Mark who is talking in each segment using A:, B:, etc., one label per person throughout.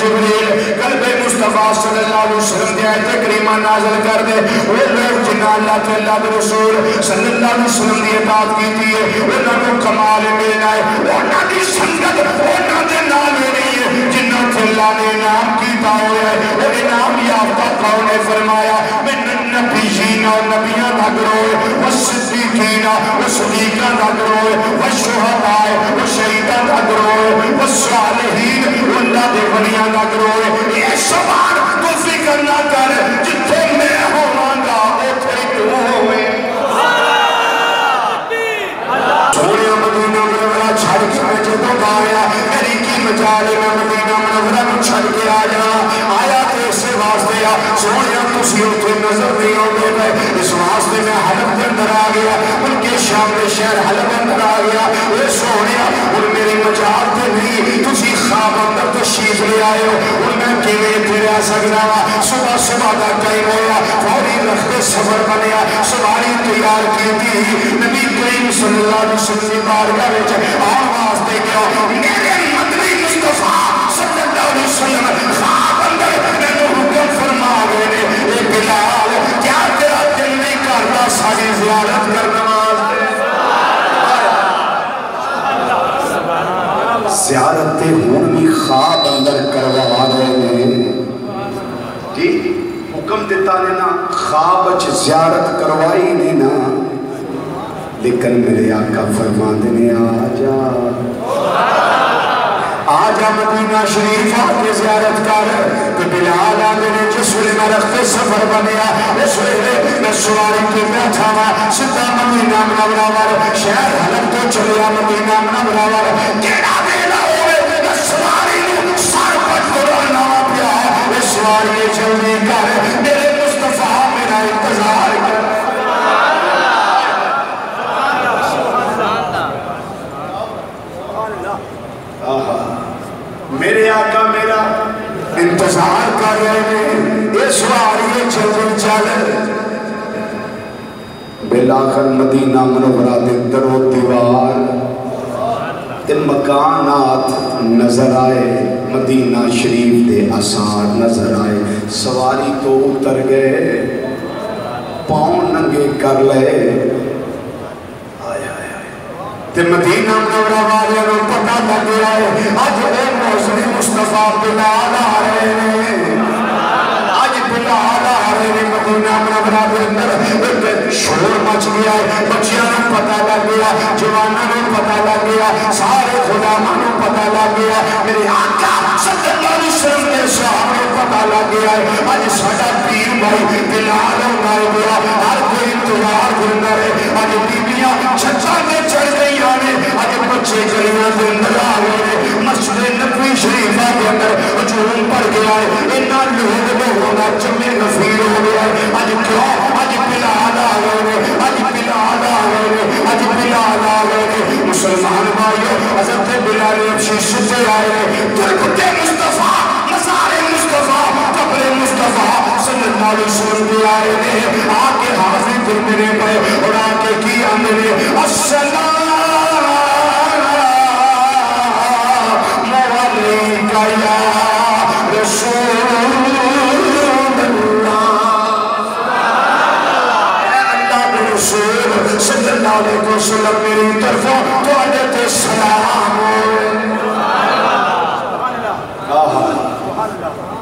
A: جبریل قلب مصطفیٰ صلی اللہ علیہ وسلم دی آیت کریمہ نازل کر دے وہ لوگ جنہ اللہ کے اللہ کے رسول صلی اللہ علیہ وسلم دی اطاعت کیتی ہے انہاں کو کمال ملنا ہے انہاں دی سنگت انہاں دے نال نہیں ہے جنہ سے اللہ نے انعام کیتا ہوا ہے وہ انعام یافتہ قوم نے فرمایا من النبیین و نبیان دا گروہ و صدیقین و صدیقان دا گروہ و شہداء و شہیدان دا گروہ و صالحین و اللہ دے ولیان دا گروہ یہ سوال تو فکر نہ کر جتھے میں ہوں گا اتھے تو ہوئے سونے مدینہ منورہ چھڑ کے میں جدوں آیا میری کی مجالے میں مدینہ منورہ میں چھڑ کے آیا تو اس سے واسطے سونے تسی اتھے نظر نہیں ہوتے گئے اس واسطے میں حلب کے اندر آ گیا ان کے شام میں شہر حلب اندر آ گیا اے سونے ان میری مجال تے نہیں تسی خواب اندر تشریف لے آئے ہو ان میں کیویں تیرے آ سکنا صبح صبح دا ٹائم ہوا فوری رخت سفر بنیا سواری تیار کی تھی نبی کریم صلی اللہ علیہ وسلم کی بارگاہ وچ آواز دے گیا میرے مدنی مصطفیٰ صلی اللہ علیہ وسلم خواب اندر مینوں حکم فرما گئے نے اے بلال کیا تیرا دل نہیں کرتا ساری زیارت کر نماز دے زیارت ہون بھی خواب اندر کروا رہے ہیں جی حکم دیتا نے نا خواب زیارت کروائی نے نا لیکن میرے آقا فرماتے نے آجا مدینہ شریف آتے زیارت کر تو بلال آنے نے جس ویلے میں رخت سفر بنیا اس ویلے میں سواری کے بیٹھا ہوا سدھا مدینہ منورہ شہر حلب تو چلیا مدینہ منورہ کیڑا ویلا ہوئے میں سواری نو سر پٹ کرانا پیا اس سواری جلدی کر میرے مصطفیٰ میرا انتظار کر میرے آقا میرا انتظار کر رہے ہیں یہ سواری چل چل بلاخر مدینہ منورہ دے در و دیوار تے مکانات نظر آئے مدینہ شریف دے آثار نظر آئے سواری تو اتر گئے پاؤں ننگے کر لے تے مدینہ منورہ والے کو پتہ لگ گیا ہے آج اے موسم مصطفیٰ بلال آ رہے ہیں آج بلال آ رہے ہیں مدینہ منورہ کے اندر ایک شور مچ گیا ہے بچیاں کو پتہ لگ گیا جوانوں کو پتہ لگ گیا سارے غلاموں کو پتہ لگ گیا میرے آقا صلی اللہ علیہ وسلم کے صحابہ کو پتہ لگ گیا ہے آج ساڈا پیر بھائی بلال ہونا ہے گیا ہر کوئی انتظار کرنا ہے آج بیبیاں چھچا کے چڑھ گئی آنے آج بچے گلیاں کے اندر آ گئے مسجد نبوی شریفہ کے اندر ہجوم پڑ گیا ہے اتنا لوگ ہونا جمع نفیر ہو گیا ہے آج کیوں آج بلال آ گئے آج بلال آ گئے آج بلال آ گئے مسلمان بھائیو حضرت بلال ابشی سے آئے درکتے مصطفیٰ مزار مصطفیٰ قبر مصطفیٰ صلی اللہ علیہ وسلم بھی آئے ہیں آکے حاضر کر میرے پہ اور آکے کیا میرے السلام علیکہ یا رسول صلی اللہ علیہ وسلم میری طرفوں تو علیہ السلام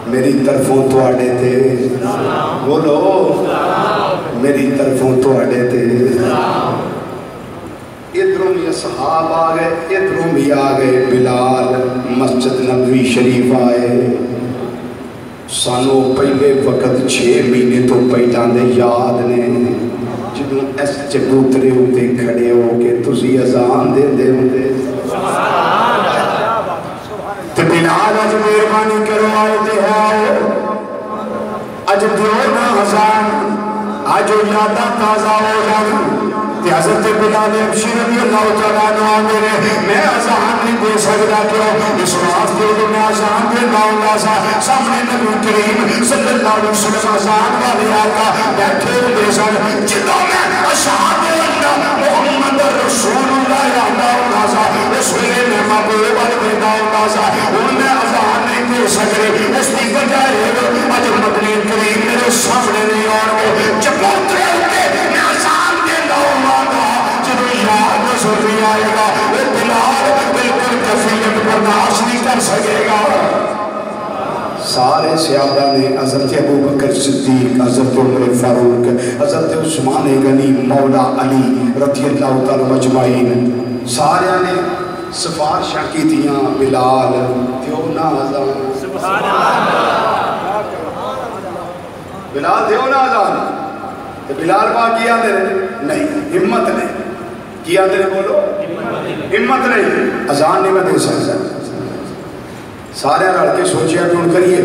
A: میری طرفوں تو علیہ بولو میری طرفوں تو علیہ ادھروں بھی اصحاب آ گئے ادھروں بھی آ گئے بلال مسجد نبوی شریف آئے سانو پہلے وقت 6 مہینے تو پہلے دے یاد نے جنہوں اس چبوترے ہوتے کھڑے ہو کے تسی اذان دے دے ہوتے تو بلال آج مہربانی کرو آئے دے آؤ آج دیو نا اذان آج یادہ تازہ ہو جانا کہ حضرت بلال ابشی رضی اللہ تعالیٰ عنہ میرے میں اذان نہیں دے سکتا کیوں اس واسطے جو میں اذان دے گا سامنے نبی کریم صلی اللہ علیہ وسلم اذان والے آقا بیٹھے ہوئے سن جدوں میں اشہاد اللہ محمد رسول اللہ اللہ اس ویلے میں محبوب الوداع ان میں اذان نہیں دے سکے اس کی وجہ اج مدنی کریم میرے سامنے نہیں آن گے چبوترے ہوتے میں آسان دے ہوا گا جب یاد نظر نہیں آئے گا وہ بلال بالکل کفیلت برداشت نہیں کر سکے گا سارے صحابہ نے حضرت ابوبکر صدیق حضرت عمر فاروق حضرت عثمان غنی مولا علی رضی اللہ تعالی مجمعین سارے نے سفارشاں کی تھیاں بلال دیو نا آزان سبحان اللہ بلال دیو نا آزان بلال پاک کیا دے نہیں ہمت نہیں کیا دے بولو ہمت نہیں آزان نہیں میں دے سکتا سارے رڑ کے سوچیا کہ ان کریے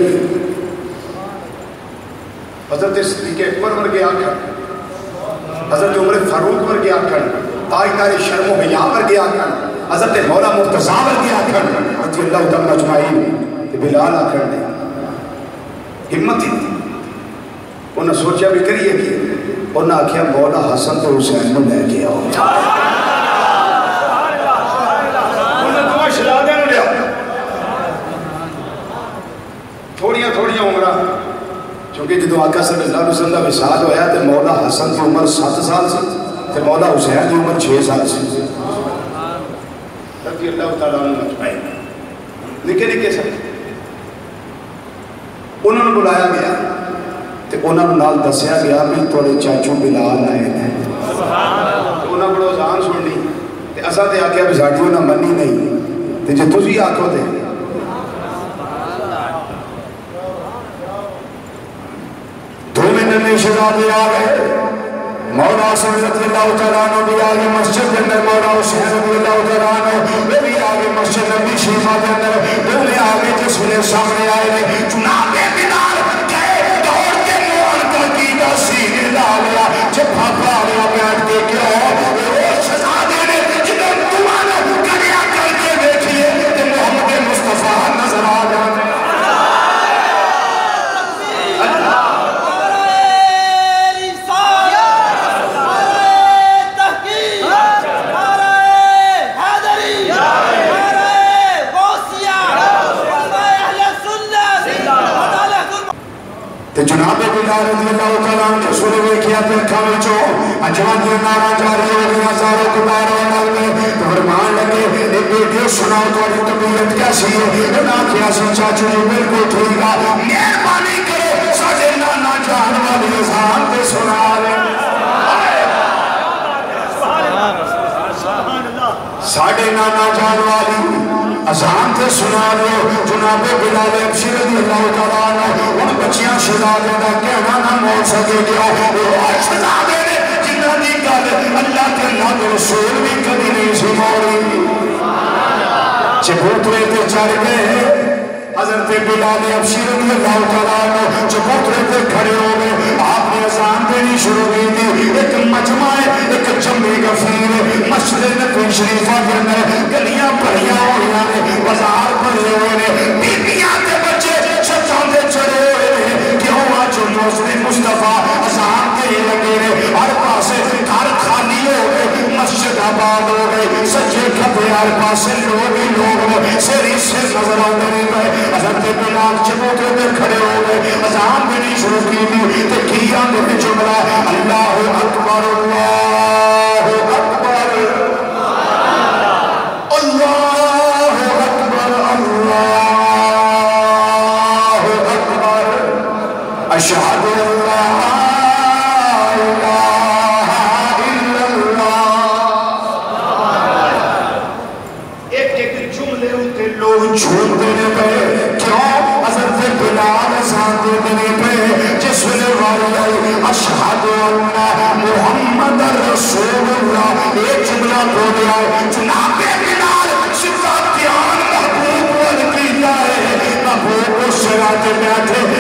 A: حضرت صدیق اکبر ورگے آکھن حضرت عمر فاروق ورگے آکھن تاجدار شرم و حیا ورگے آکھن حضرت مولا مرتضیٰ ورگے آکھن رضی اللہ تعالی اجمعین بلال آکھن نے ہمت ہی انہوں نے سوچیا بھی کریے کہ انہوں نے آکھیا مولا حسن تو حسین میں لے کے آؤ انہوں نے دعا شلا دینا لیا تھوڑیاں عمرہ چونکہ جدو آقا صلی اللہ علیہ وسلم وصال ہویا تو مولا حسن کی عمر 7 سال سی تو مولا حسین کی عمر 6 سال سی رضی اللہ تعالیٰ عنہ مجمعین نکے سب انہوں نے بلایا گیا تو انہوں نے نال دسیا گیا بھی تھوڑے چاچو بلال آئے ہیں تو انہوں نے بڑا اذان سننی تو اسا تے آکھیا بھی ساڈی انہوں نے منی نہیں تو جے تسی آکھو تے میں شہزادے آگئے مولا حسن رضی اللہ تعالیٰ عنہ بھی آگے مسجد کے اندر مولا حسین رضی اللہ تعالیٰ عنہ وہ بھی آگے مسجد نبی شریفہ کے اندر وہ بھی آگے جس میں سامنے آئے ہیں جناب بلال گئے دوڑ کے موڑ کا قیدہ سینے ڈالیا جب بھاپا آگیا بیٹھ کے کیا وہ شہزادے نے جنہوں تمہانا کریا کر کے دیکھئے کہ محمد مصطفیٰ نظر آ جانے جناب بلال رضی اللہ تعالیٰ عنہ سورے میں کیا تھے کھوچو اجوان یہ نارا جاری ہو گیا ساروں کو باروں لگے تو فرمان لگے ایک ویڈیو سناؤ تو اگر طبیعت کیسی ہے نا کیا سی چاچو جو بالکل ٹھیک ہے مہربانی کرو ساجے نانا جان والی اذان پہ سنا لیں ساڑھے نانا جان والی اذان تے سنا لو جناب بلال حبشی رضی اللہ تعالیٰ عنہ ان بچیاں شہزادے دا کہنا نہ موڑ سکے گیا وہ شہزادے نے جنہ دی گل اللہ کے اللہ رسول بھی کبھی نہیں سی موڑی چبوترے تے چڑھ گئے حضرت بلال حبشی رضی اللہ تعالیٰ عنہ چبوترے تے کھڑے ہو گئے آپ نے اذان دینی شروع کی تھی ایک مجمع ایک جمعی غفیر مسجد نبی شریفہ کے اندر گلیاں بھریاں ہوئیاں نے بازار بھرے ہوئے نے بیبیاں تے بچے چھتاں دے چڑھے ہوئے نے کیوں آج موسم مصطفیٰ اذان کے لگے نے ہر پاسے گھر خالی ہو گئے مسجد آباد ہو گئے سجے کھبے ہر پاسے لوگ ہی لوگ سری سے نظر آتے نہیں پہ حضرت بلال چبوترے پہ کھڑے ہو گئے اذان بھی نہیں شروع کی تھی تے کیا میں جملہ اللہ اکبر اللہ اکبر اللہ اکبر اللہ اکبر اشہد اللہ جھوم دینے پہ کیوں حضرت بلال اذان دینے پہ جس نے والی آئی اشہد اللہ محمد رسول اللہ ایک جملہ بولے آئے جناب بلال شفا دھیان محبوب والکی جائے محبوب اس شرات بیٹھے